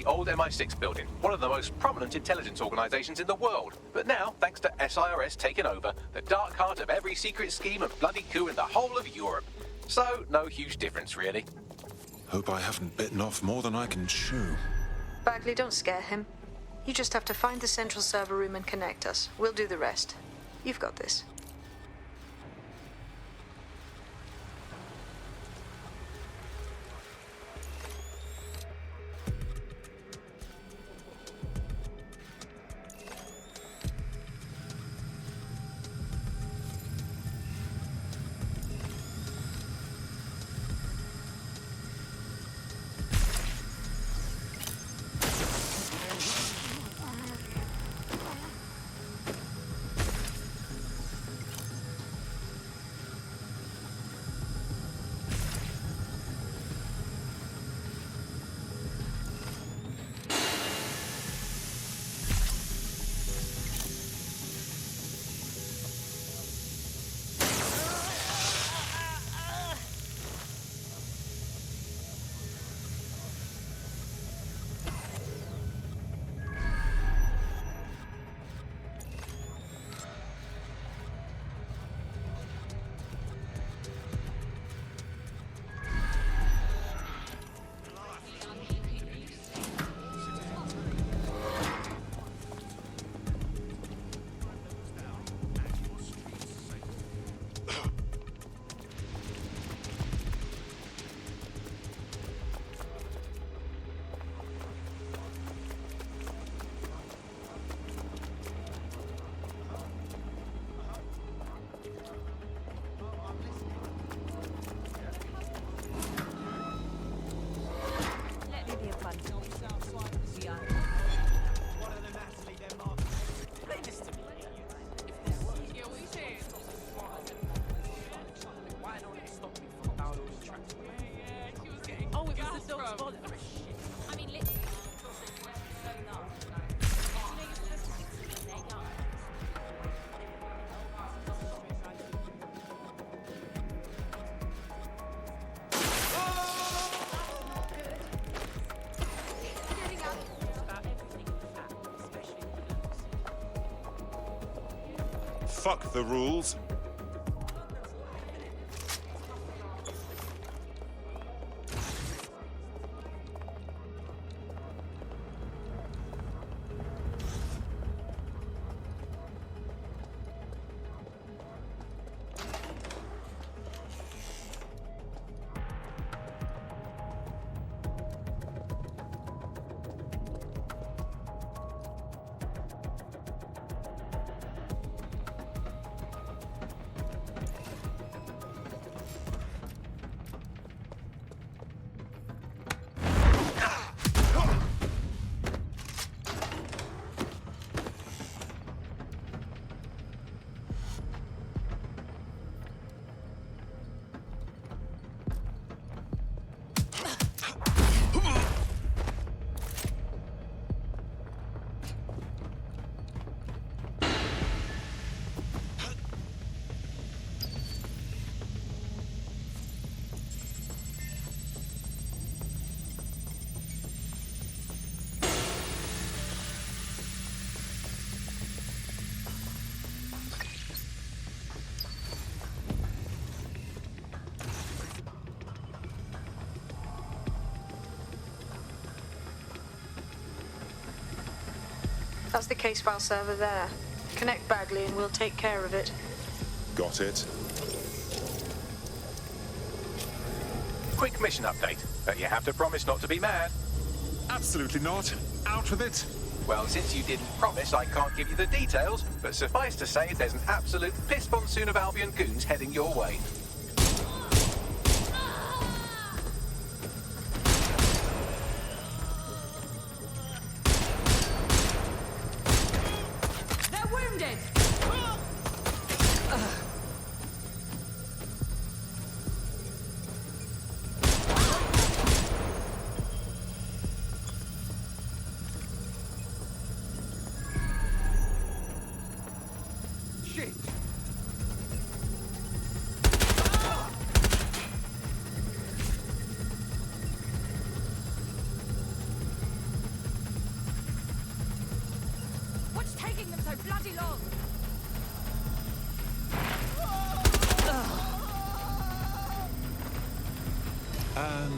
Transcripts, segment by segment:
the old MI6 building, one of the most prominent intelligence organizations in the world. But now, thanks to SIRS taking over, the dark heart of every secret scheme and bloody coup in the whole of Europe. So, no huge difference, really. Hope I haven't bitten off more than I can chew. Bagley, don't scare him. You just have to find the central server room and connect us. We'll do the rest. You've got this. Fuck the rules. That's the case file server there. Connect Bagley and we'll take care of it. Got it. Quick mission update, but you have to promise not to be mad. Absolutely not. Out with it. Well, since you didn't promise, I can't give you the details, but suffice to say there's an absolute piss monsoon of Albion goons heading your way.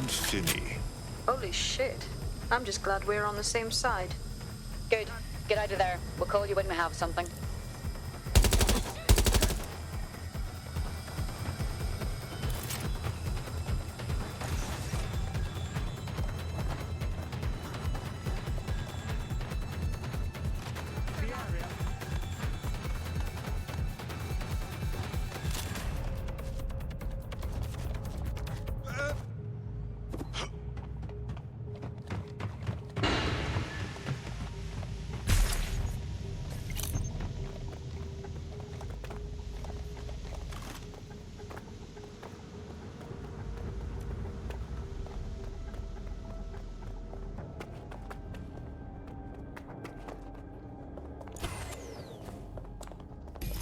and Finny. Holy shit. I'm just glad we're on the same side. Good. Get out of there. We'll call you when we have something.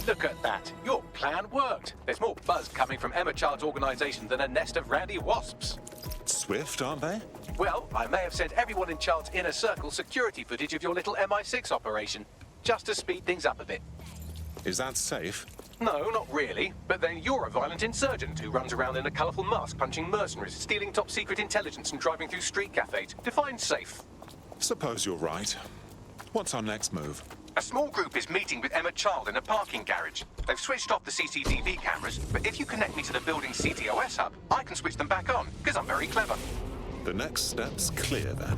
Look at that. Your plan worked. There's more buzz coming from Emma Child's organization than a nest of randy wasps. Swift, aren't they? Well, I may have sent everyone in Child's inner circle security footage of your little MI6 operation, just to speed things up a bit. Is that safe? No, not really. But then you're a violent insurgent who runs around in a colourful mask, punching mercenaries, stealing top-secret intelligence and driving through street cafes. Define safe. Suppose you're right. What's our next move? A small group is meeting with Emma Child in a parking garage. They've switched off the CCTV cameras, but if you connect me to the building's CTOS hub, I can switch them back on, because I'm very clever. The next step's clear, then.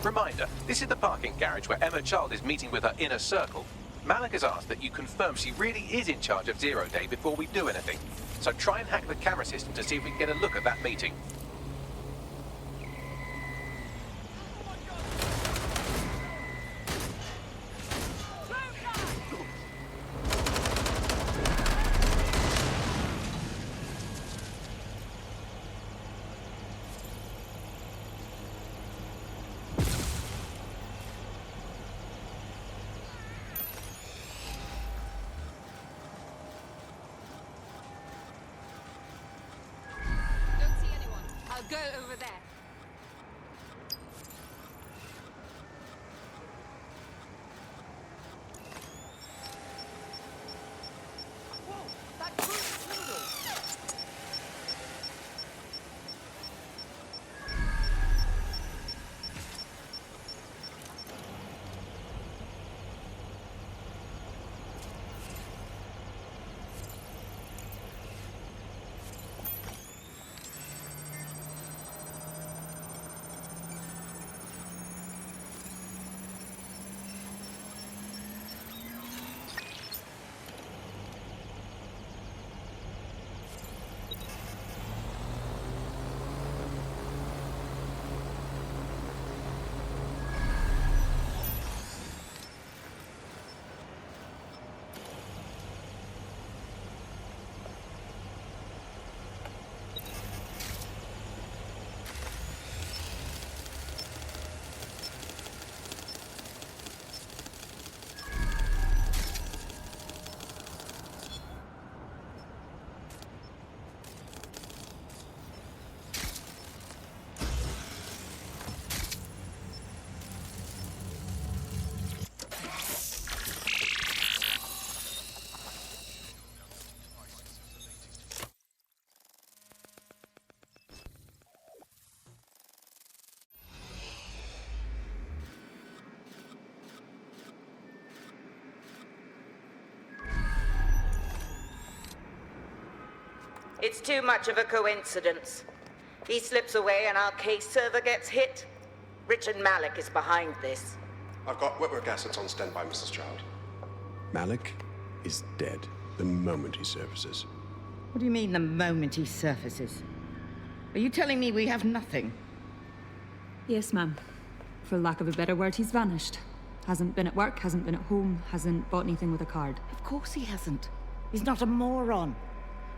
Reminder, this is the parking garage where Emma Child is meeting with her inner circle. Malik has asked that you confirm she really is in charge of Zero Day before we do anything. So try and hack the camera system to see if we can get a look at that meeting. Go over there. It's too much of a coincidence. He slips away and our case server gets hit. Richard Malik is behind this. I've got wetwork assets on standby, Mrs. Child. Malik is dead the moment he surfaces. What do you mean, the moment he surfaces? Are you telling me we have nothing? Yes, ma'am. For lack of a better word, he's vanished. Hasn't been at work, hasn't been at home, hasn't bought anything with a card. Of course he hasn't. He's not a moron.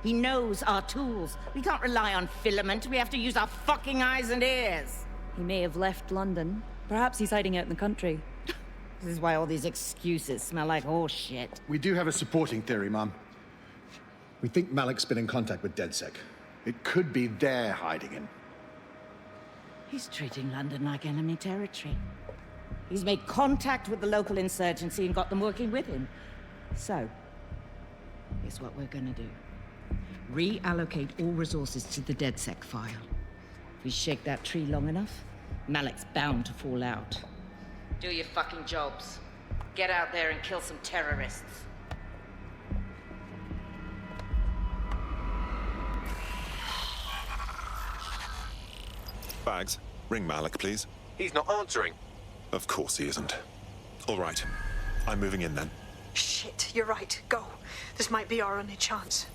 He knows our tools. We can't rely on filament. We have to use our fucking eyes and ears. He may have left London. Perhaps he's hiding out in the country. This is why all these excuses smell like horse shit. We do have a supporting theory, Mum. We think Malik's been in contact with DedSec. It could be they're hiding him. He's treating London like enemy territory. He's made contact with the local insurgency and got them working with him. So, here's what we're gonna do. Reallocate all resources to the DedSec file. If we shake that tree long enough, Malik's bound to fall out. Do your fucking jobs. Get out there and kill some terrorists. Bags, ring Malik, please. He's not answering. Of course he isn't. All right. I'm moving in then. Shit, you're right. Go. This might be our only chance.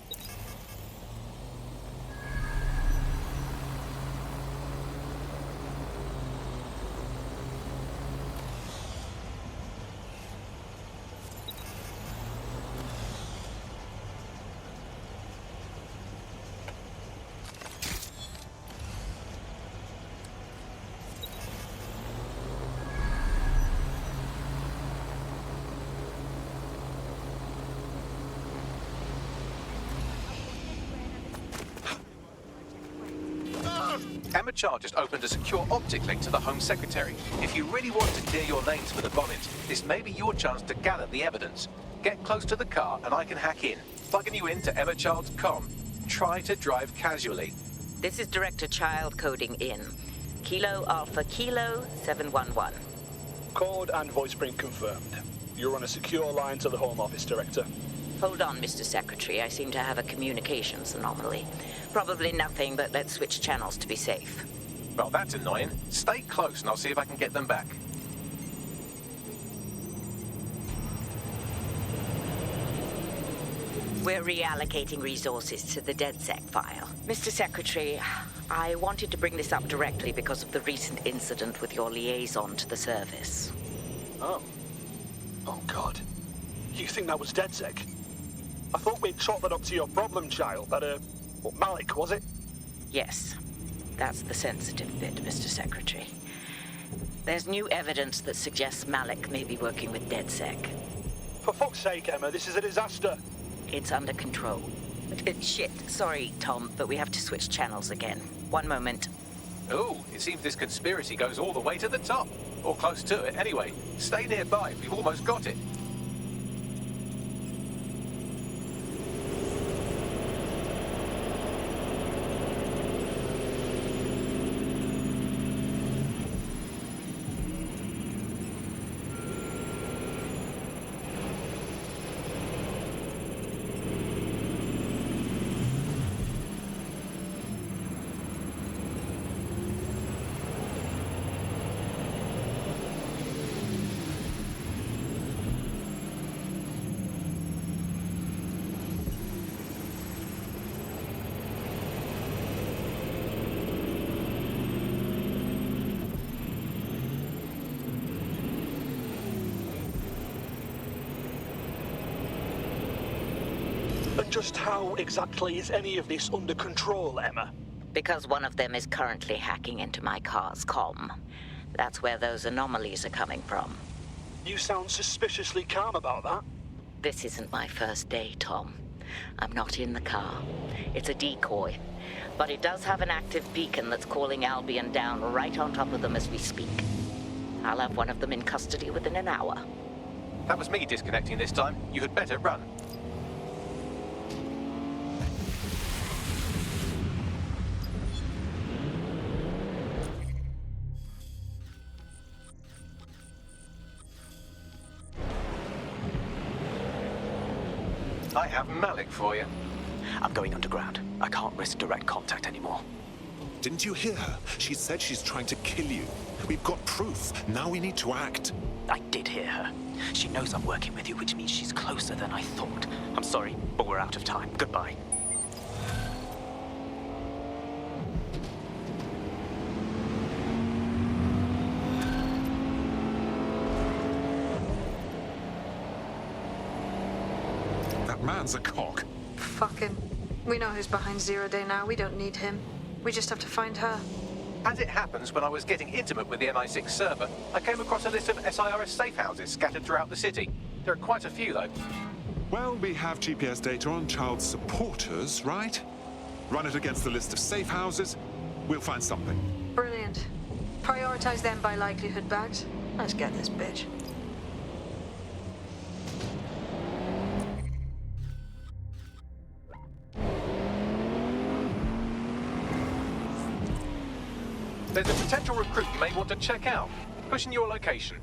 Emma Child just opened a secure optic link to the Home Secretary. If you really want to clear your names for the bonnet, this may be your chance to gather the evidence. Get close to the car and I can hack in, plugging you into Emma Child's comm. Try to drive casually. This is Director Child coding in. Kilo Alpha Kilo 711. Code and voice print confirmed. You're on a secure line to the Home Office, Director. Hold on, Mr. Secretary. I seem to have a communications anomaly. Probably nothing, but let's switch channels to be safe. Well, that's annoying. Stay close and I'll see if I can get them back. We're reallocating resources to the DedSec file. Mr. Secretary, I wanted to bring this up directly because of the recent incident with your liaison to the service. Oh. Oh, God. You think that was DedSec? I thought we'd chalk that up to your problem child, that, Malik, was it? Yes. That's the sensitive bit, Mr. Secretary. There's new evidence that suggests Malik may be working with DedSec. For fuck's sake, Emma, this is a disaster. It's under control. Shit, sorry, Tom, but we have to switch channels again. One moment. Ooh, it seems this conspiracy goes all the way to the top. Or close to it, anyway. Stay nearby, we've almost got it. And just how exactly is any of this under control, Emma? Because one of them is currently hacking into my car's comm. That's where those anomalies are coming from. You sound suspiciously calm about that. This isn't my first day, Tom. I'm not in the car. It's a decoy. But it does have an active beacon that's calling Albion down right on top of them as we speak. I'll have one of them in custody within an hour. That was me disconnecting this time. You had better run. I have Malik for you. I'm going underground. I can't risk direct contact anymore. Didn't you hear her? She said she's trying to kill you. We've got proof. Now we need to act. I did hear her. She knows I'm working with you, which means she's closer than I thought. I'm sorry, but we're out of time. Goodbye. That man's a cock. Fuck him. We know who's behind Zero Day now. We don't need him. We just have to find her. As it happens, when I was getting intimate with the MI6 server, I came across a list of SIRS safe houses scattered throughout the city. There are quite a few, though. Well, we have GPS data on child supporters, right? Run it against the list of safe houses. We'll find something. Brilliant. Prioritize them by likelihood, Bags. Let's get this bitch. There's a potential recruit you may want to check out. Pushing your location.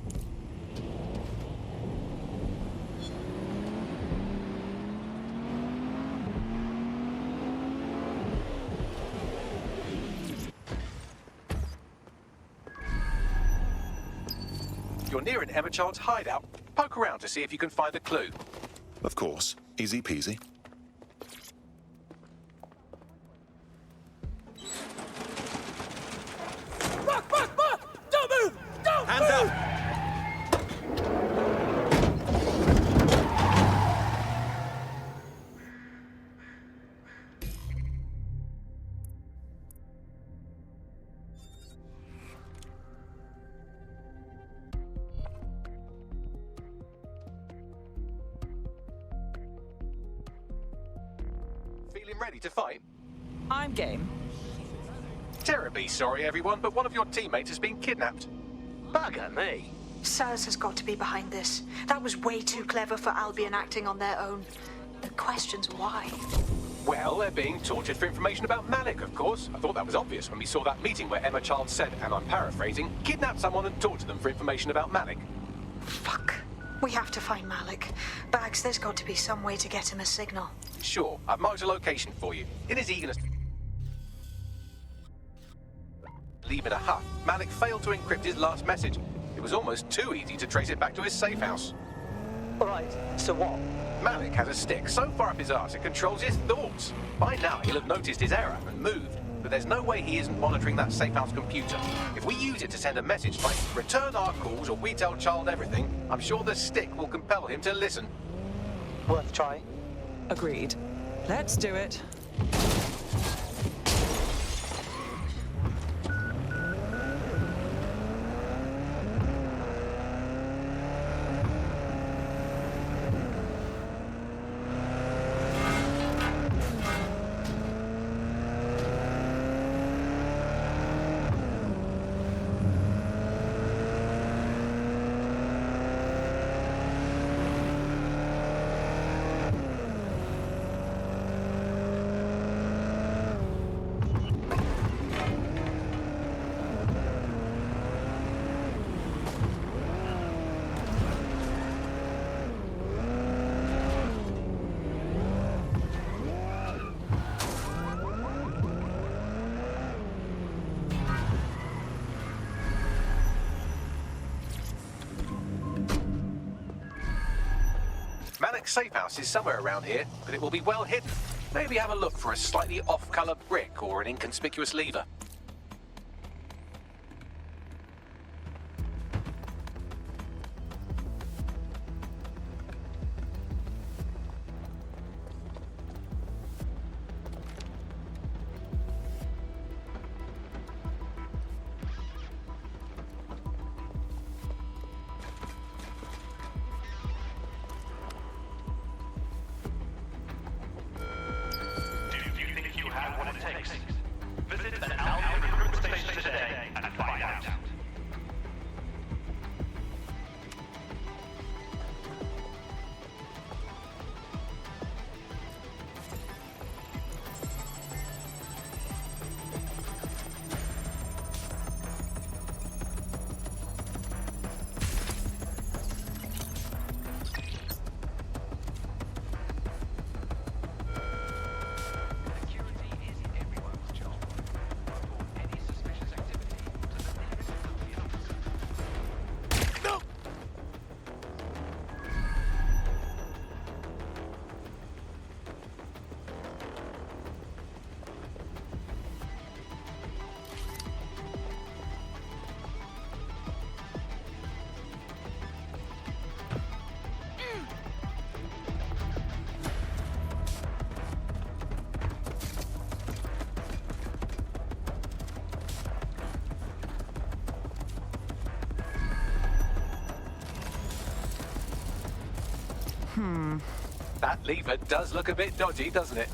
You're near an Emma Child's hideout. Poke around to see if you can find a clue. Of course. Easy peasy. Don't move! Don't Hands move! up! Feeling ready to fight? I'm game. Terribly sorry, everyone, but one of your teammates has been kidnapped. Bugger me. SIRS has got to be behind this. That was way too clever for Albion acting on their own. The question's why. Well, they're being tortured for information about Malik, of course. I thought that was obvious when we saw that meeting where Emma Child said, and I'm paraphrasing, kidnap someone and torture them for information about Malik. Fuck. We have to find Malik. Bags, there's got to be some way to get him a signal. Sure, I've marked a location for you. In his eagerness leave in a huff, Malik failed to encrypt his last message. It was almost too easy to trace it back to his safe house. Alright, so what? Malik has a stick so far up his arse it controls his thoughts. By now he'll have noticed his error and moved, but there's no way he isn't monitoring that safe house computer. If we use it to send a message like, return our calls or we tell Child everything, I'm sure the stick will compel him to listen. Worth trying. Agreed. Let's do it. Malik's safe house is somewhere around here, but it will be well hidden. Maybe have a look for a slightly off-color brick or an inconspicuous lever. Visit the Albion recruitment station today and find out. That lever does look a bit dodgy, doesn't it?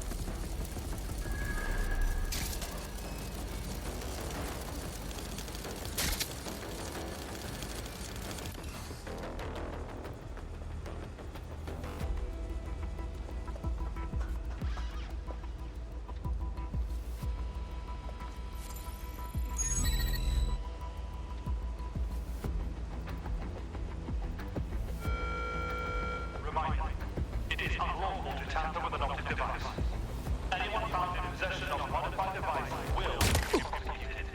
Reminder, it is unlawful to tamper with an optic device. Anyone found in possession of a modified device will be prosecuted.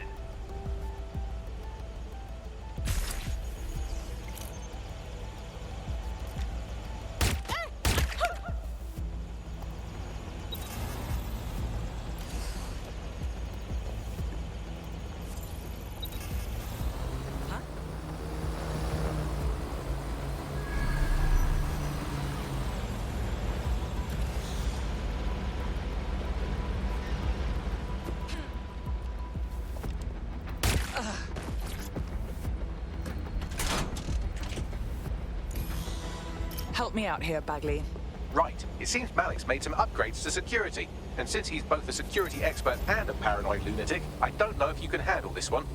Help me out here, Bagley. Right. It seems Malik's made some upgrades to security. And since he's both a security expert and a paranoid lunatic, I don't know if you can handle this one.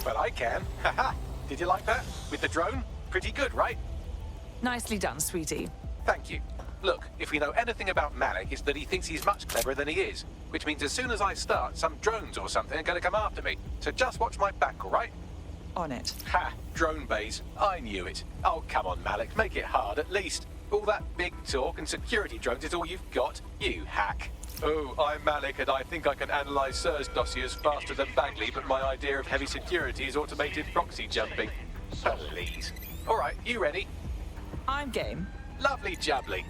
Well, I can. Haha. Did you like that? With the drone? Pretty good, right? Nicely done, sweetie. Thank you. Look, if we know anything about Malik, it's that he thinks he's much cleverer than he is. Which means as soon as I start, some drones or something are going to come after me. So just watch my back, all right? On it. Ha! Drone bays. I knew it. Oh, come on, Malik. Make it hard, at least. All that big talk and security drones is all you've got, you hack. Oh, I'm Malik, and I think I can analyze SIRS dossiers faster than Bagley, but my idea of heavy security is automated proxy jumping. Please. All right, you ready? I'm game. Lovely jubbly.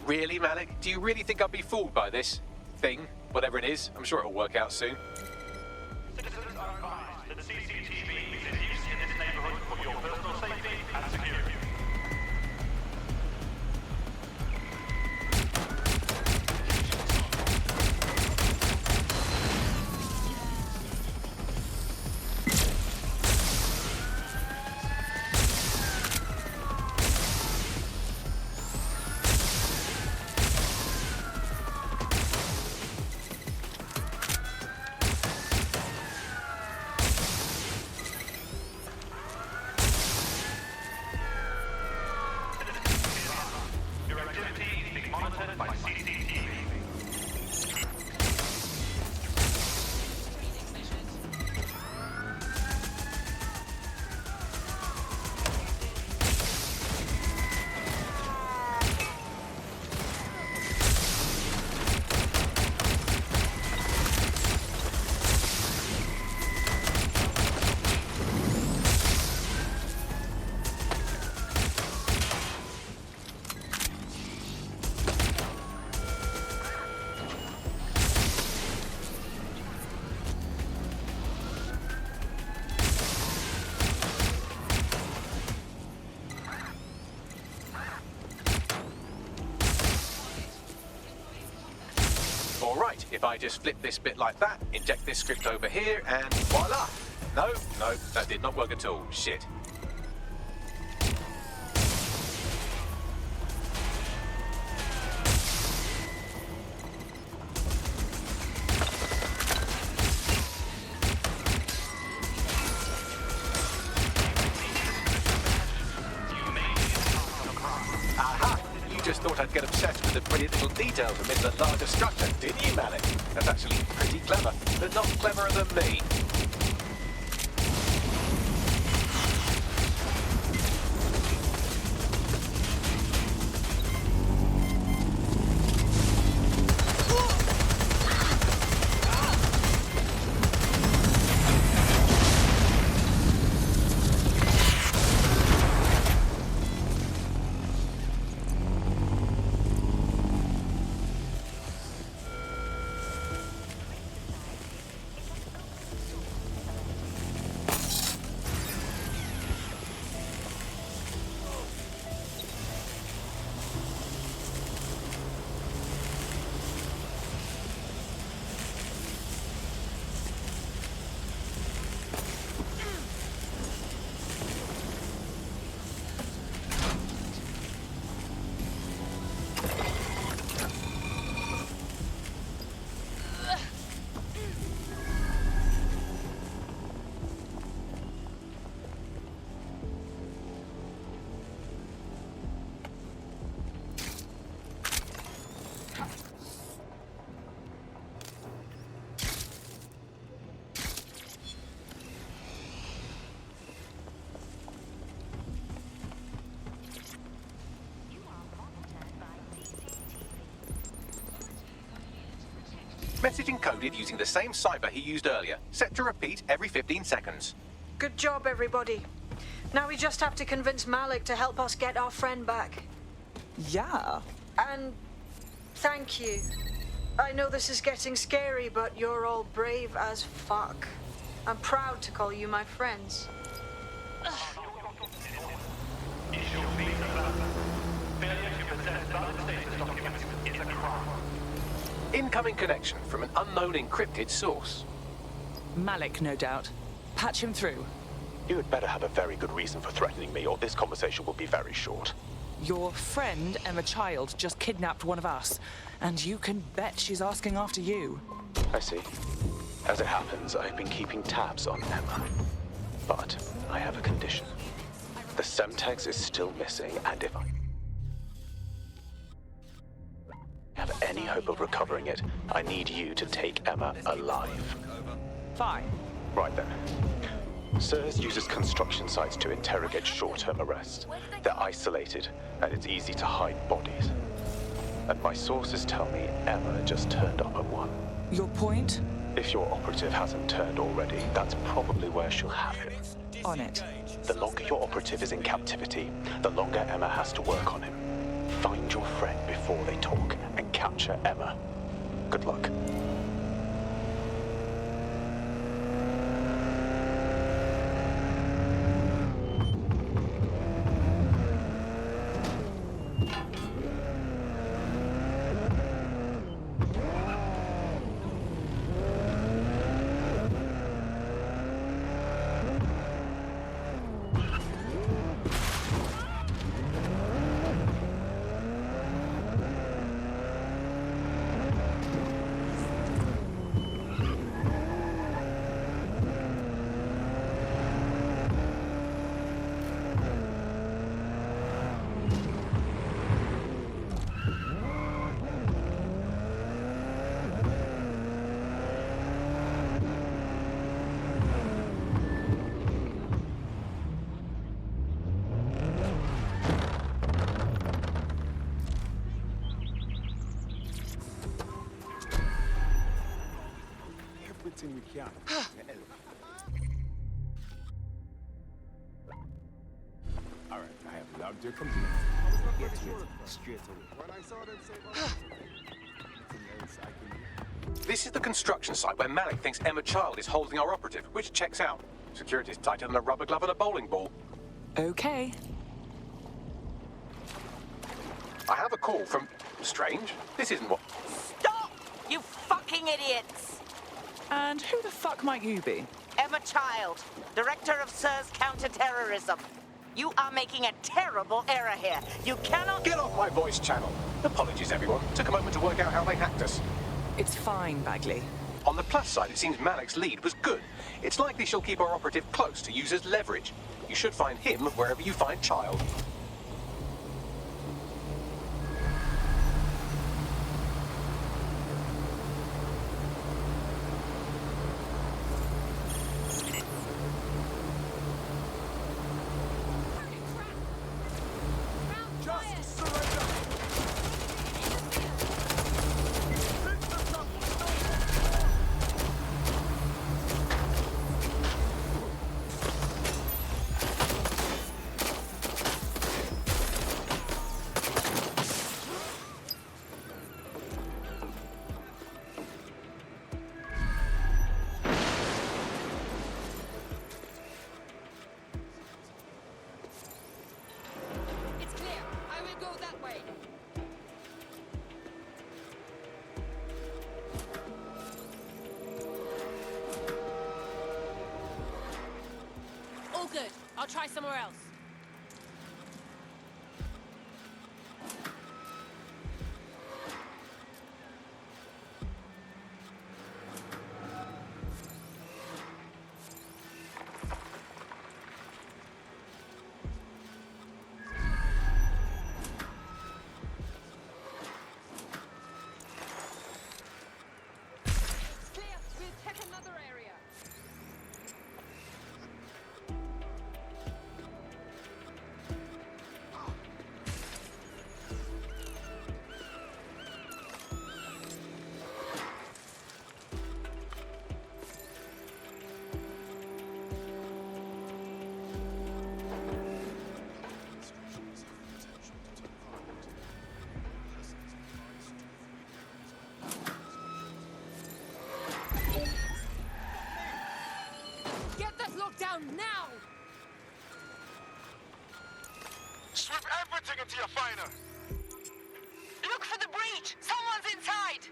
Really, Malik? Do you really think I'd be fooled by this thing? Whatever it is, I'm sure it'll work out soon. Citizens are advised that CCTV is in use in this neighborhood for your personal safety and security. Your activity is being monitored by CCTV. All right, if I just flip this bit like that, inject this script over here, and voila! No, that did not work at all. Shit. Aha! You just thought I'd get obsessed with the brilliant little details amid the larger structure, didn't you, Malik? That's actually pretty clever, but not cleverer than me. message encoded using the same cipher he used earlier, set to repeat every 15 seconds. Good job, everybody. Now we just have to convince Malik to help us get our friend back. Yeah. And thank you. I know this is getting scary, but you're all brave as fuck. I'm proud to call you my friends. Incoming connection from an unknown encrypted source. Malik, no doubt. Patch him through. You had better have a very good reason for threatening me, or this conversation will be very short. Your friend, Emma Child, just kidnapped one of us, and you can bet she's asking after you. I see. As it happens, I've been keeping tabs on Emma. But I have a condition. The Semtex is still missing, and if I have any hope of recovering it, I need you to take Emma alive. Fine. Right then. SIRS uses construction sites to interrogate short-term arrests. They're isolated, and it's easy to hide bodies. And my sources tell me Emma just turned up at one. Your point? If your operative hasn't turned already, that's probably where she'll have him. On it. The longer your operative is in captivity, the longer Emma has to work on him. Find your friend before they talk, and capture Emma. Good luck. All right, I have logged your complaint. Get to it straight away. When I saw them say anything else I can do? This is the construction site where Malik thinks Emma Child is holding our operative, which checks out. Security's tighter than a rubber glove and a bowling ball. Okay. I have a call from... Strange. This isn't what... Stop! You fucking idiots! And who the fuck might you be? Emma Child, Director of SIRS Counterterrorism. You are making a terrible error here. You cannot... Get off my voice channel. Apologies, everyone. Took a moment to work out how they hacked us. It's fine, Bagley. On the plus side, it seems Malik's lead was good. It's likely she'll keep our operative close to use as leverage. You should find him wherever you find Child. Good. I'll try somewhere else. It's clear. We'll check another area. lockdown now! Sweep everything into your finder! Look for the breach! Someone's inside!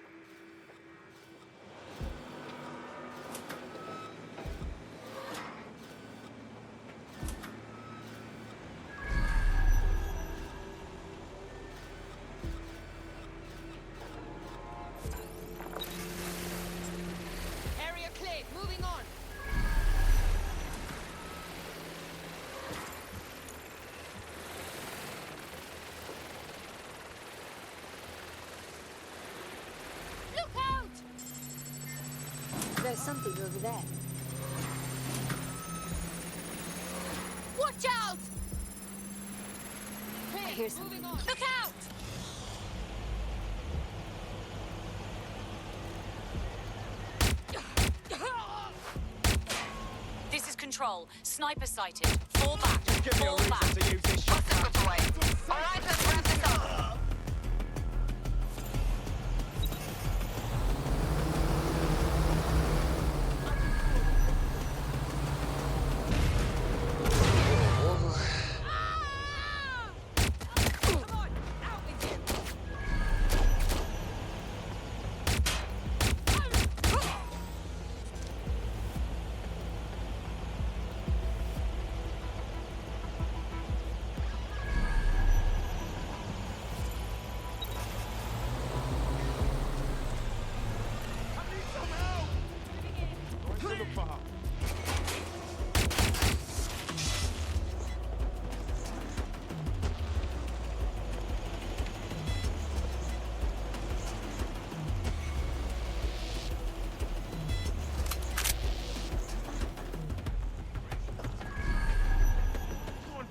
Area clear, moving on! Look out! There's something over there. Watch out! I hear something. Moving on. Look out! This is Control. Sniper sighted. Fall back. Give me a reason to use this shotgun. All right, let's wrap this up. Come on, out with you!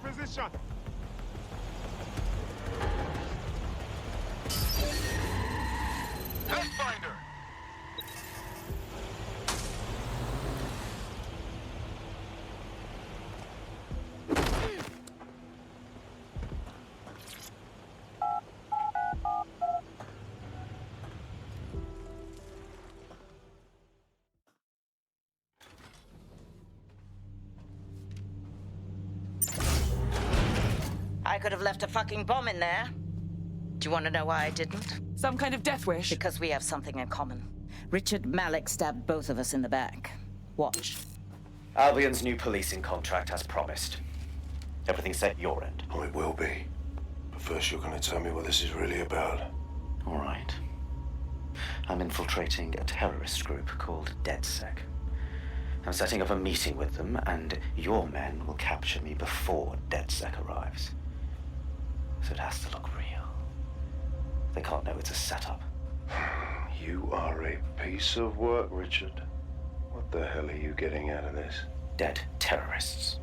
Position! Pathfinder! I could have left a fucking bomb in there. Do you want to know why I didn't? Some kind of death wish? Because we have something in common. Richard Malik stabbed both of us in the back. Watch. Albion's new policing contract as promised. Everything's set your end. Oh, it will be. But first you're going to tell me what this is really about. All right. I'm infiltrating a terrorist group called DedSec. I'm setting up a meeting with them, and your men will capture me before DedSec arrives. So it has to look real. They can't know it's a setup. You are a piece of work, Richard. What the hell are you getting out of this? Dead terrorists.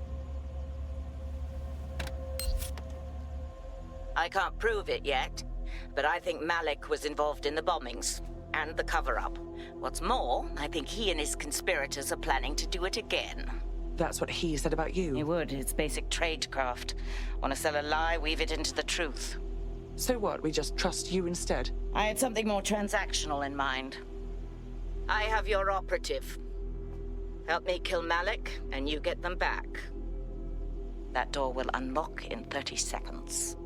I can't prove it yet, but I think Malik was involved in the bombings and the cover-up. What's more, I think he and his conspirators are planning to do it again. That's what he said about you. He would. It's basic tradecraft. Want to sell a lie, weave it into the truth. So what? We just trust you instead? I had something more transactional in mind. I have your operative. Help me kill Malik, and you get them back. That door will unlock in 30 seconds.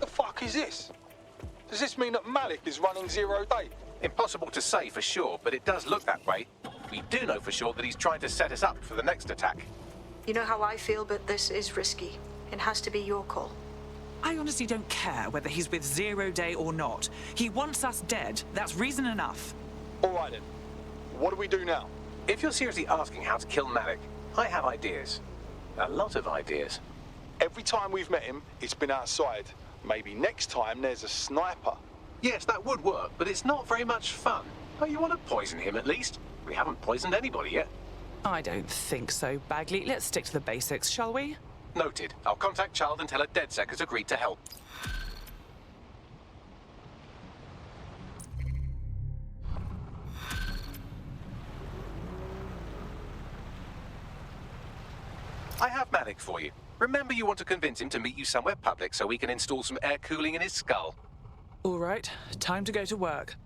The fuck is this? Does this mean that Malik is running 0 day? Impossible to say for sure, but it does look that way. We do know for sure that he's trying to set us up for the next attack. You know how I feel, but this is risky. It has to be your call. I honestly don't care whether he's with 0 day or not. He wants us dead. That's reason enough. All right then. What do we do now? If you're seriously asking how to kill Malik, I have ideas. A lot of ideas. Every time we've met him, it's been outside. Maybe next time there's a sniper. Yes, that would work, but it's not very much fun. Oh, you want to poison him at least? We haven't poisoned anybody yet. I don't think so, Bagley. Let's stick to the basics, shall we? Noted. I'll contact Child and tell her DedSec has agreed to help. I have Malik for you. Remember, you want to convince him to meet you somewhere public so we can install some air cooling in his skull. All right, time to go to work.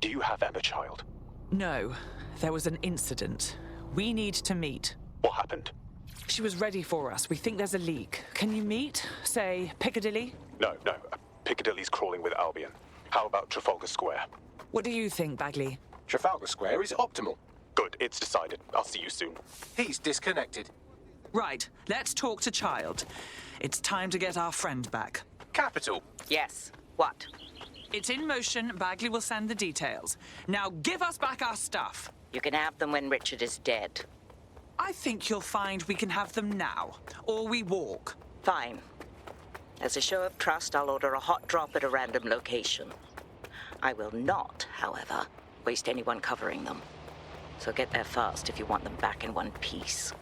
Do you have Emma, child? No, there was an incident. We need to meet. What happened? She was ready for us. We think there's a leak. Can you meet? Say, Piccadilly? No. Piccadilly's crawling with Albion. How about Trafalgar Square? What do you think, Bagley? Trafalgar Square is optimal. Good, it's decided. I'll see you soon. He's disconnected. Right, let's talk to Child. It's time to get our friend back. Capital. Yes. What? It's in motion. Bagley will send the details. Now give us back our stuff. You can have them when Richard is dead. I think you'll find we can have them now, or we walk. Fine. As a show of trust, I'll order a hot drop at a random location. I will not, however, waste anyone covering them. So get there fast if you want them back in one piece.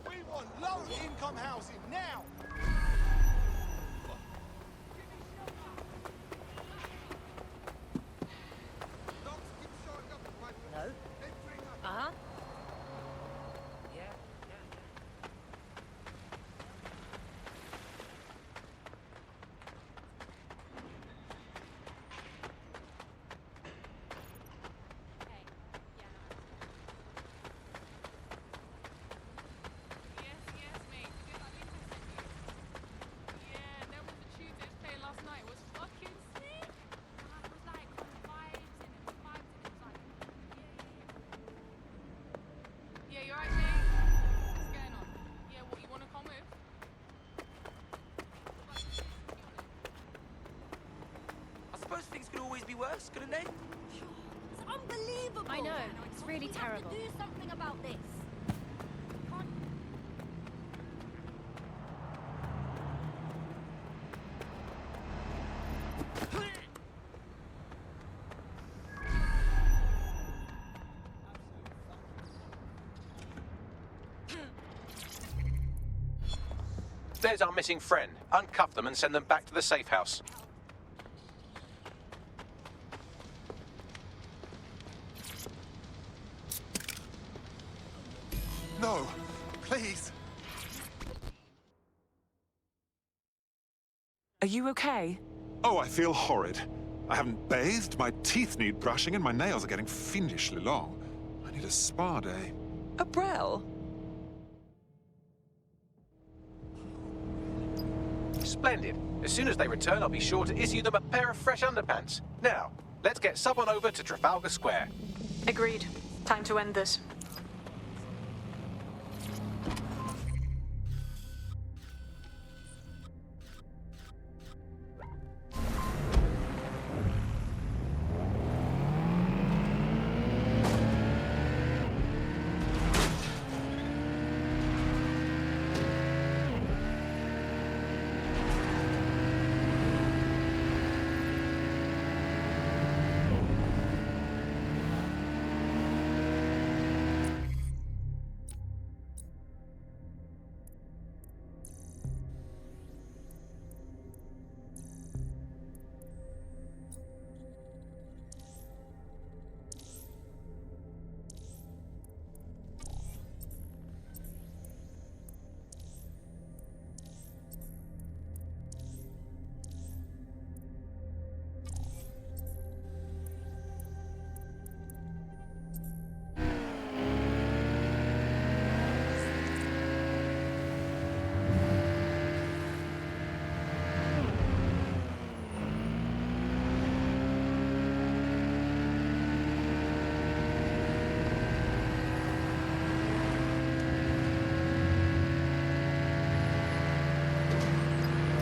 We want low-income housing now! No? Uh-huh. Yeah. Suppose things could always be worse, couldn't they? It's unbelievable! I know, it's really We terrible. have to do something about this. Can't... There's our missing friend. Uncuff them and send them back to the safe house. No, please. Are you okay? Oh, I feel horrid. I haven't bathed, my teeth need brushing, and my nails are getting fiendishly long. I need a spa day. A Brel? Splendid. As soon as they return, I'll be sure to issue them a pair of fresh underpants. Now, let's get someone over to Trafalgar Square. Agreed. Time to end this.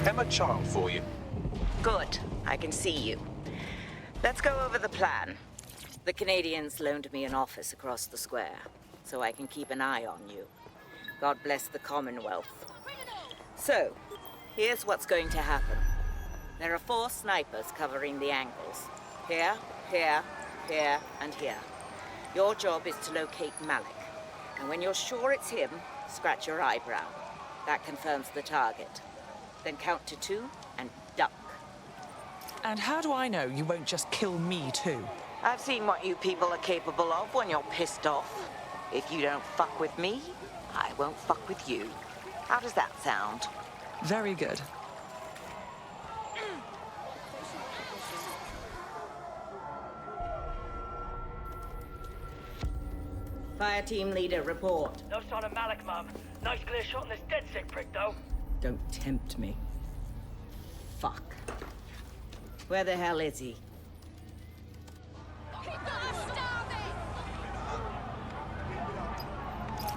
Emma Child for you. Good. I can see you. Let's go over the plan. The Canadians loaned me an office across the square, so I can keep an eye on you. God bless the Commonwealth. So, here's what's going to happen. There are 4 snipers covering the angles. Here, here, here, and here. Your job is to locate Malik. And when you're sure it's him, scratch your eyebrow. That confirms the target. Then count to 2 and duck. And how do I know you won't just kill me too? I've seen what you people are capable of when you're pissed off. If you don't fuck with me, I won't fuck with you. How does that sound? Very good. Fire team leader, report. No sign of Malik, Mum. Nice clear shot on this DedSec prick, though. Don't tempt me. Fuck. Where the hell is he?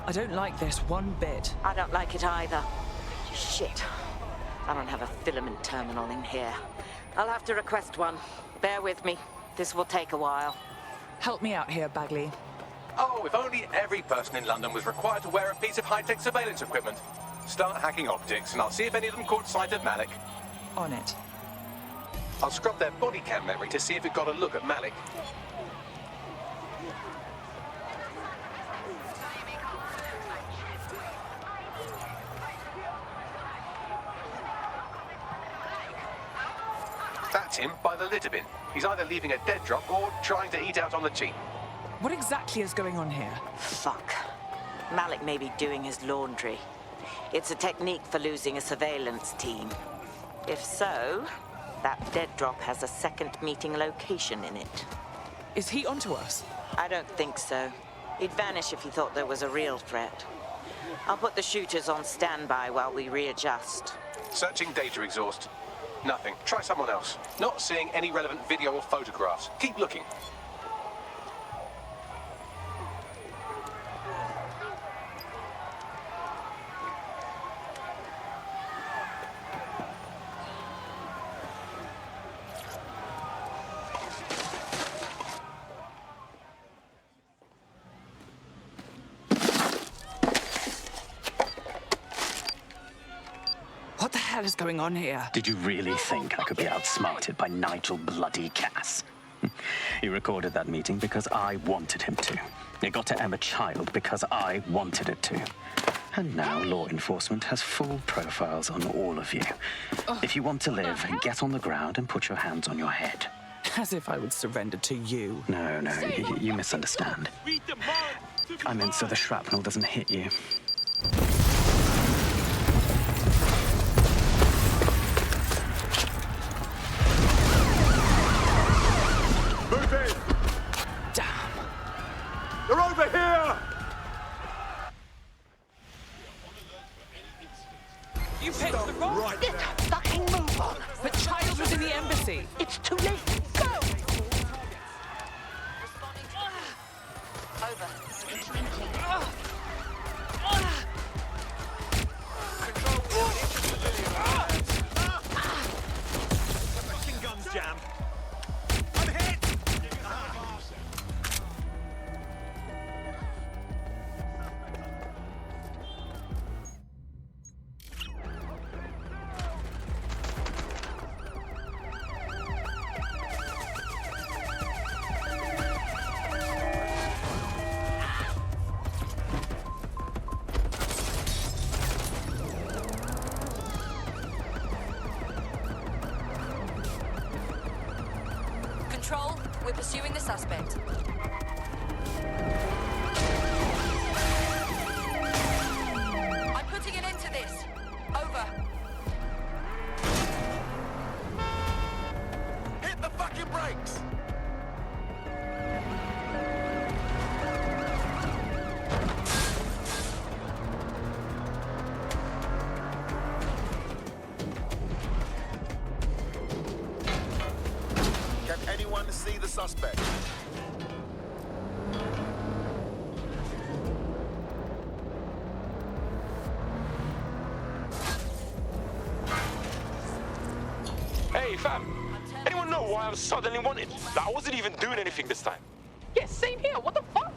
I don't like this one bit. I don't like it either. Shit. I don't have a filament terminal in here. I'll have to request one. Bear with me. This will take a while. Help me out here, Bagley. Oh, if only every person in London was required to wear a piece of high-tech surveillance equipment. Start hacking optics, and I'll see if any of them caught sight of Malik. On it. I'll scrub their body cam memory to see if it got a look at Malik. That's him by the litter bin. He's either leaving a dead drop or trying to eat out on the cheap. What exactly is going on here? Fuck. Malik may be doing his laundry. It's a technique for losing a surveillance team. If so, that dead drop has a second meeting location in it. Is he onto us? I don't think so. He'd vanish if he thought there was a real threat. I'll put the shooters on standby while we readjust. Searching data exhaust. Nothing. Try someone else. Not seeing any relevant video or photographs. Keep looking. What the hell is going on here? Did you really think I could be outsmarted by Nigel bloody Cass? He recorded that meeting because I wanted him to. It got to Emma Child because I wanted it to. And now law enforcement has full profiles on all of you. If you want to live, get on the ground and put your hands on your head. As if I would surrender to you. No, you misunderstand. I meant so the shrapnel doesn't hit you. Move in! Damn. They're over here! You picked the wrong... Right Get there. fucking move on! But Child was in the embassy. It's too late. Go! Over. Fucking guns jam. I'm hit! Control, we're pursuing the suspect. I'm putting an end to this. Over. Hit the fucking brakes! Can anyone see the suspect? Hey, fam. Anyone know why I'm suddenly wanted? Like, I wasn't even doing anything this time. Yeah, same here. What the fuck?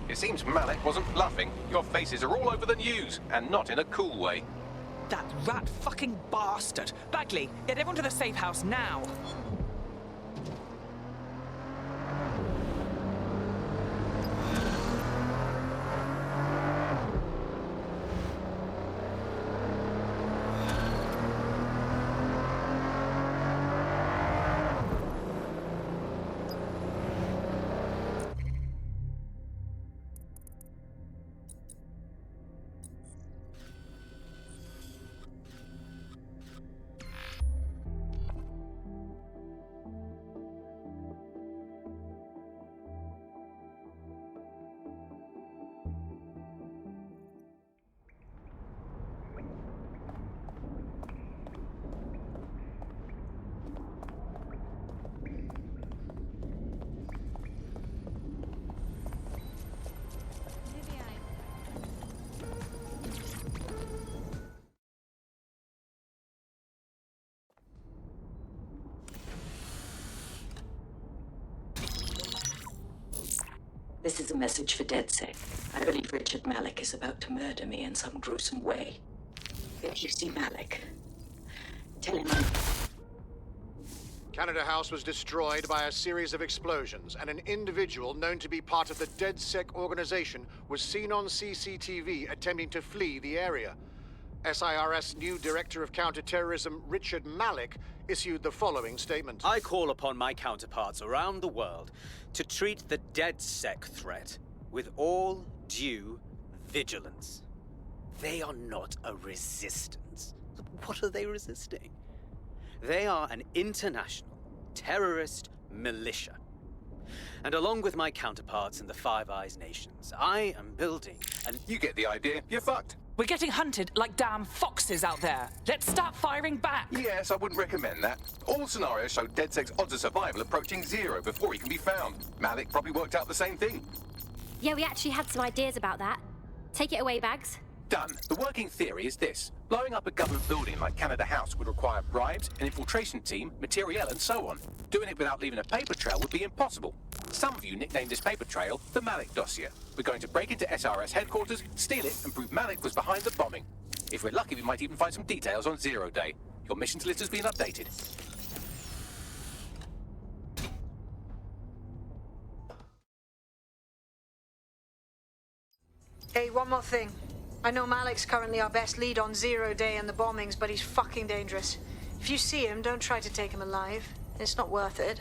It seems Malik wasn't bluffing. Your faces are all over the news, and not in a cool way. That rat fucking bastard. Bagley, get everyone to the safe house now. This is a message for DedSec. I believe Richard Malik is about to murder me in some gruesome way. If you see Malik, tell him I'm... Canada House was destroyed by a series of explosions, and an individual known to be part of the DedSec organization was seen on CCTV attempting to flee the area. SIRS new Director of Counterterrorism, Richard Malik, issued the following statement. I call upon my counterparts around the world to treat the DedSec threat with all due vigilance. They are not a resistance. What are they resisting? They are an international terrorist militia. And along with my counterparts in the Five Eyes nations, I am building an... You get the idea. You're fucked. We're getting hunted like damn foxes out there. Let's start firing back. Yes, I wouldn't recommend that. All scenarios show DedSec's odds of survival approaching 0 before he can be found. Malik probably worked out the same thing. Yeah, we actually had some ideas about that. Take it away, Bags. Done. The working theory is this. Blowing up a government building like Canada House would require bribes, an infiltration team, materiel, and so on. Doing it without leaving a paper trail would be impossible. Some of you nicknamed this paper trail the Malik dossier. We're going to break into SRS headquarters, steal it, and prove Malik was behind the bombing. If we're lucky, we might even find some details on Zero Day. Your missions list has been updated. Hey, one more thing. I know Malik's currently our best lead on Zero Day and the bombings, but he's fucking dangerous. If you see him, don't try to take him alive. It's not worth it.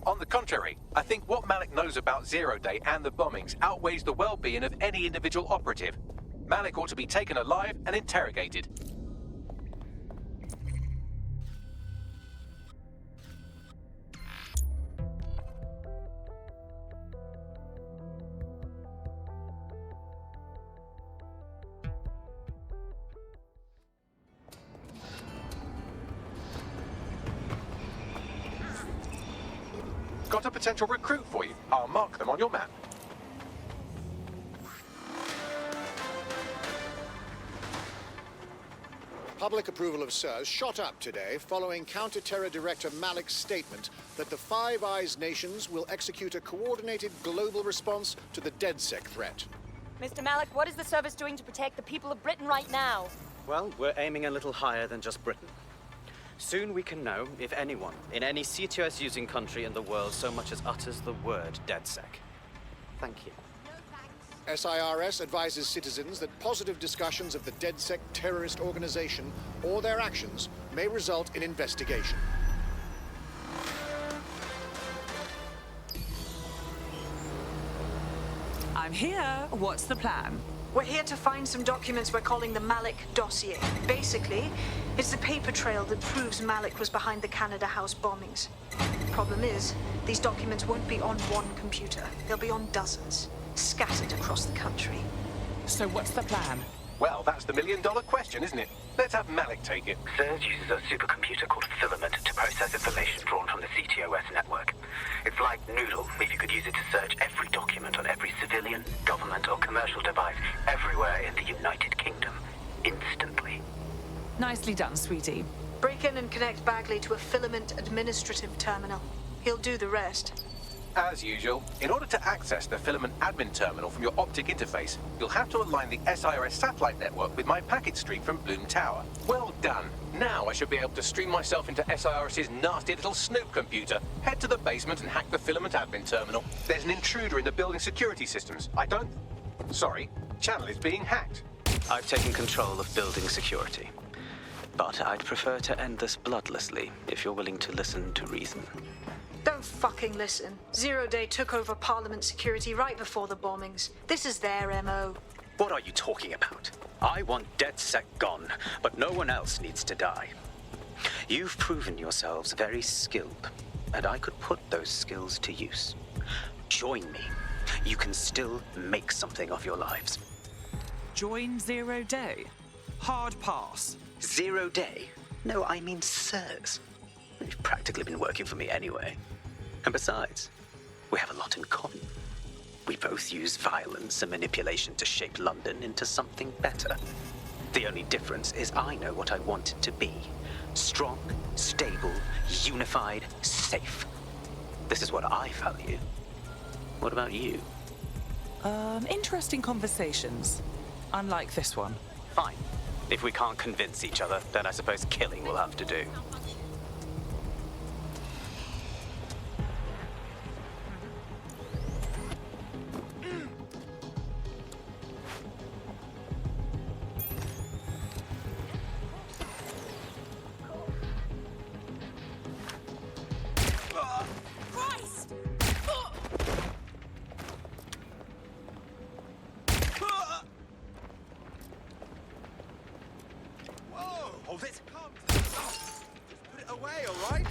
On the contrary, I think what Malik knows about Zero Day and the bombings outweighs the well-being of any individual operative. Malik ought to be taken alive and interrogated. Got a potential recruit for you. I'll mark them on your map. Public approval of SIRS shot up today following Counter-Terror Director Malik's statement that the Five Eyes nations will execute a coordinated global response to the DedSec threat. Mr. Malik, what is the service doing to protect the people of Britain right now? Well, we're aiming a little higher than just Britain. Soon we can know if anyone in any CTOS-using country in the world so much as utters the word DedSec. Thank you. SIRS advises citizens that positive discussions of the DedSec terrorist organization or their actions may result in investigation. I'm here. What's the plan? We're here to find some documents we're calling the Malik dossier. Basically, it's the paper trail that proves Malik was behind the Canada House bombings. Problem is, these documents won't be on one computer. They'll be on dozens, scattered across the country. So what's the plan? Well, that's the million-dollar question, isn't it? Let's have Malik take it. SIRS uses a supercomputer called Filament to process information drawn from the CTOS network. It's like Noodle, if you could use it to search every document on every civilian, government, or commercial device everywhere in the United Kingdom, instantly. Nicely done, sweetie. Break in and connect Bagley to a Filament administrative terminal. He'll do the rest. As usual, in order to access the Filament admin terminal from your optic interface, you'll have to align the SIRS satellite network with my packet stream from Bloom Tower. Well done. Now I should be able to stream myself into SIRS's nasty little Snoop computer, head to the basement and hack the Filament admin terminal. There's an intruder in the building security systems. Sorry, channel is being hacked. I've taken control of building security. But I'd prefer to end this bloodlessly, if you're willing to listen to reason. Don't fucking listen. Zero Day took over Parliament security right before the bombings. This is their MO. What are you talking about? I want DedSec gone, but no one else needs to die. You've proven yourselves very skilled, and I could put those skills to use. Join me. You can still make something of your lives. Join Zero Day? Hard pass. Zero Day? No, I mean SIRS. You've practically been working for me anyway. And besides, we have a lot in common. We both use violence and manipulation to shape London into something better. The only difference is I know what I want it to be. Strong, stable, unified, safe. This is what I value. What about you? Interesting conversations. Unlike this one. Fine. If we can't convince each other, then I suppose killing will have to do. Christ! Whoa! Hold it! Calm down. Just put it away, all right?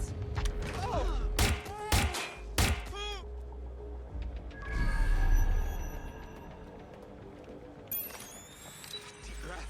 Oh! Deep breath.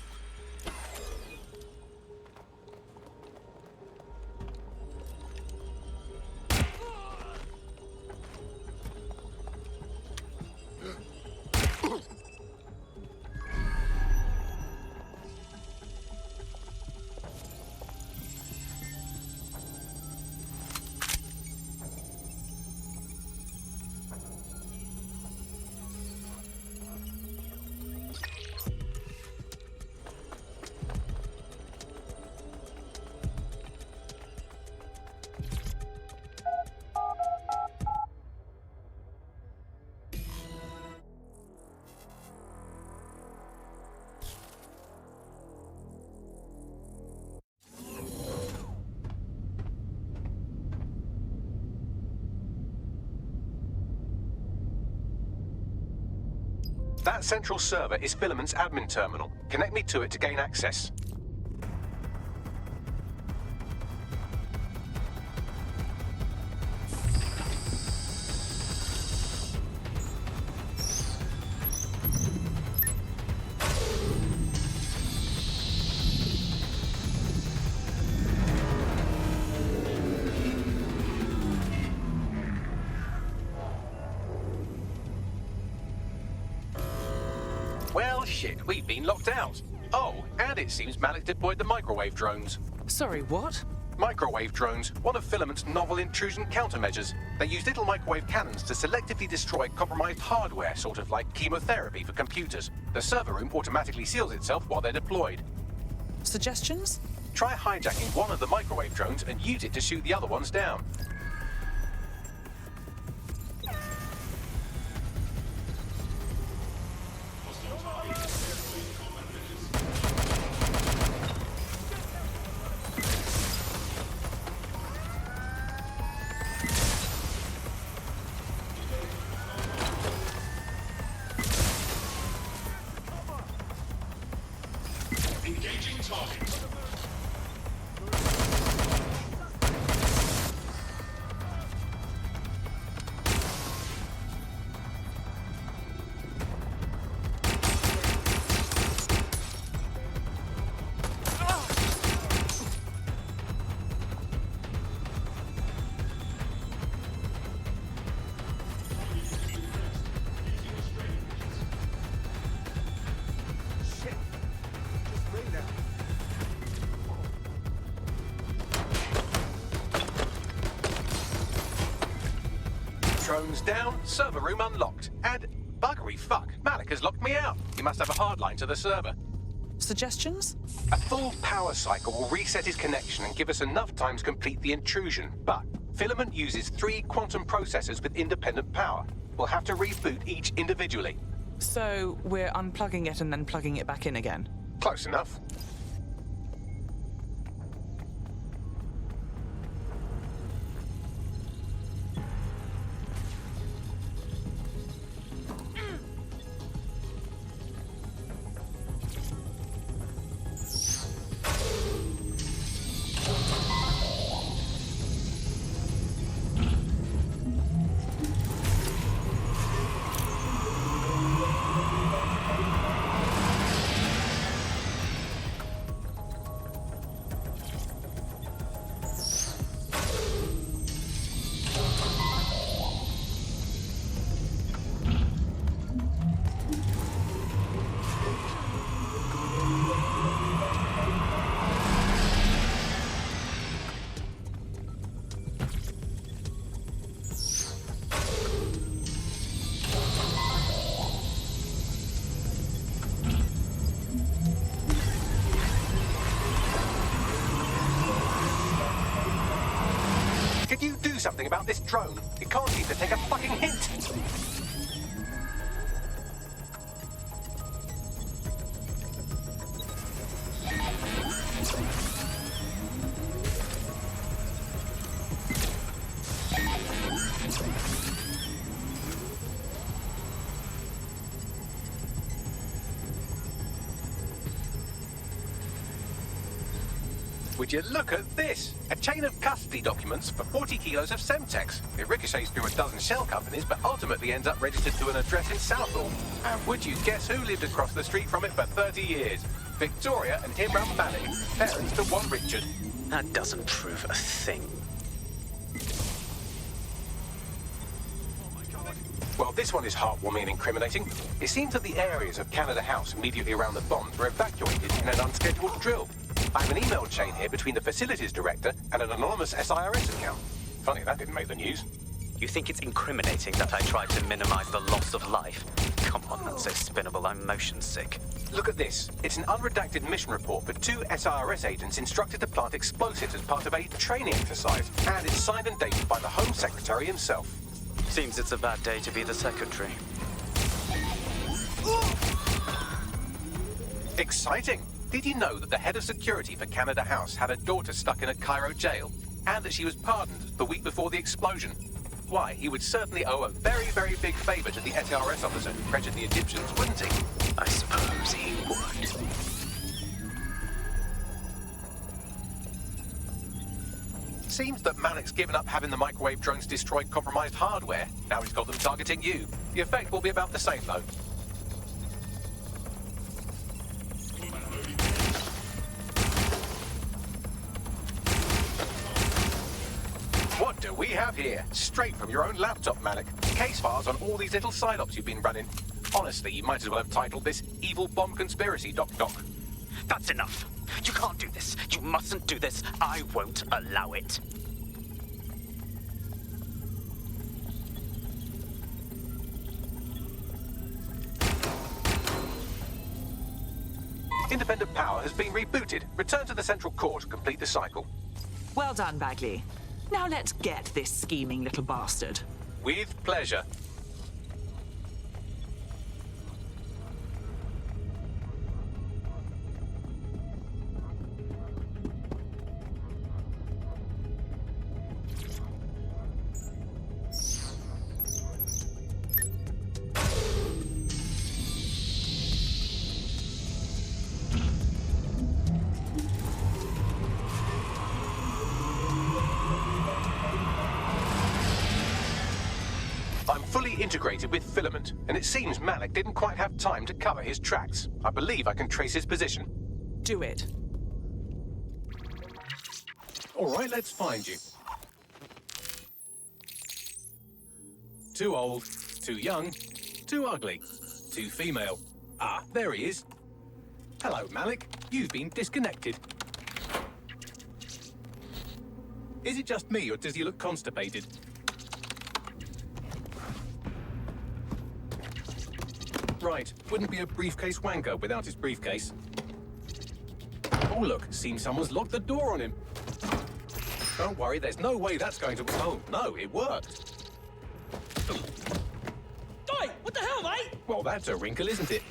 That central server is Filament's admin terminal. Connect me to it to gain access. Well, shit, we've been locked out. Oh, and it seems Malik deployed the microwave drones. Sorry, what? Microwave drones, one of Filament's novel intrusion countermeasures. They use little microwave cannons to selectively destroy compromised hardware, sort of like chemotherapy for computers. The server room automatically seals itself while they're deployed. Suggestions? Try hijacking one of the microwave drones and use it to shoot the other ones down. Engaging target. Drones down, server room unlocked. And buggery fuck, Malik has locked me out. He must have a hard line to the server. Suggestions? A full power cycle will reset his connection and give us enough time to complete the intrusion. But Filament uses 3 quantum processors with independent power. We'll have to reboot each individually. So we're unplugging it and then plugging it back in again? Close enough. about this drone. It can't seem to take a fucking hint. Would you look at this? A chain of custody documents for 40 kilos of Semtex. It ricochets through a dozen shell companies, but ultimately ends up registered to an address in Southall. And would you guess who lived across the street from it for 30 years? Victoria and Imran Malik, parents to one Richard. That doesn't prove a thing. Well, this one is heartwarming and incriminating. It seems that the areas of Canada House immediately around the bombs were evacuated in an unscheduled drill. I have an email chain here between the facilities director and an anonymous SIRS account. Funny that didn't make the news. You think it's incriminating that I tried to minimize the loss of life? Come on, that's so spinnable, I'm motion sick. Look at this. It's an unredacted mission report for 2 SIRS agents instructed to plant explosives as part of a training exercise. And it's signed and dated by the Home Secretary himself. Seems it's a bad day to be the secretary. Exciting! Did you know that the head of security for Canada House had a daughter stuck in a Cairo jail? And that she was pardoned the week before the explosion? Why, he would certainly owe a very, very big favor to the SRS officer who pressured the Egyptians, wouldn't he? I suppose he would. Seems that Malik's given up having the microwave drones destroy compromised hardware. Now he's got them targeting you. The effect will be about the same, though. What do we have here? Straight from your own laptop, Malik. Case files on all these little psyops you've been running. Honestly, you might as well have titled this Evil Bomb Conspiracy, Doc. That's enough. You can't do this. You mustn't do this. I won't allow it. Independent power has been rebooted. Return to the central core to complete the cycle. Well done, Bagley. Now let's get this scheming little bastard. With pleasure. Integrated with filament, and it seems Malik didn't quite have time to cover his tracks. I believe I can trace his position. Do it. All right, let's find you. Too old, too young, too ugly, too female. Ah, there he is. Hello, Malik. You've been disconnected. Is it just me, or does he look constipated? Right, wouldn't be a briefcase wanker without his briefcase. Oh look, seems someone's locked the door on him. Don't worry, there's no way that's going to... Oh, no, it worked. Oi, what the hell, mate? Well, that's a wrinkle, isn't it?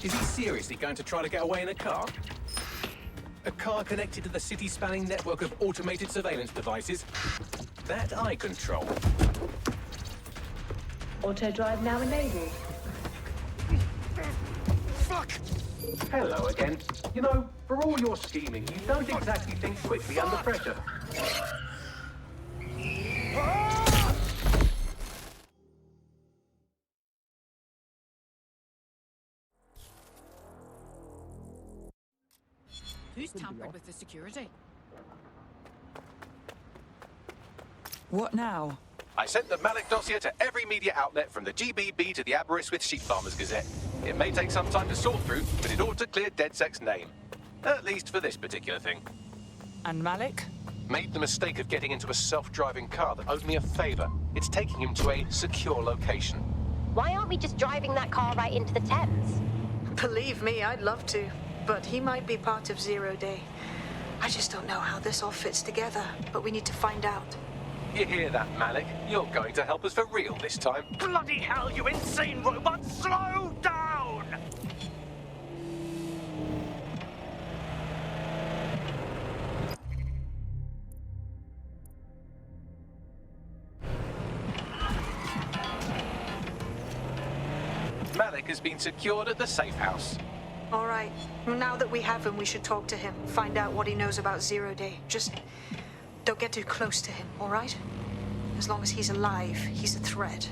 Is he seriously going to try to get away in a car? A car connected to the city-spanning network of automated surveillance devices? That I control. Auto drive now enabled. Fuck! Hello again. You know, for all your scheming, you don't exactly think quickly under pressure. Who's tampered with the security? What now? I sent the Malik dossier to every media outlet from the GBB to the Aberystwyth Sheep Farmers Gazette. It may take some time to sort through, but it ought to clear DedSec's name. At least for this particular thing. And Malik? Made the mistake of getting into a self-driving car that owed me a favor. It's taking him to a secure location. Why aren't we just driving that car right into the Thames? Believe me, I'd love to, but he might be part of Zero Day. I just don't know how this all fits together, but we need to find out. You hear that, Malik? You're going to help us for real this time. Bloody hell, you insane robot! Slow down! Malik has been secured at the safe house. All right. Now that we have him, we should talk to him. Find out what he knows about Zero Day. Just don't get too close to him, all right? As long as he's alive, he's a threat.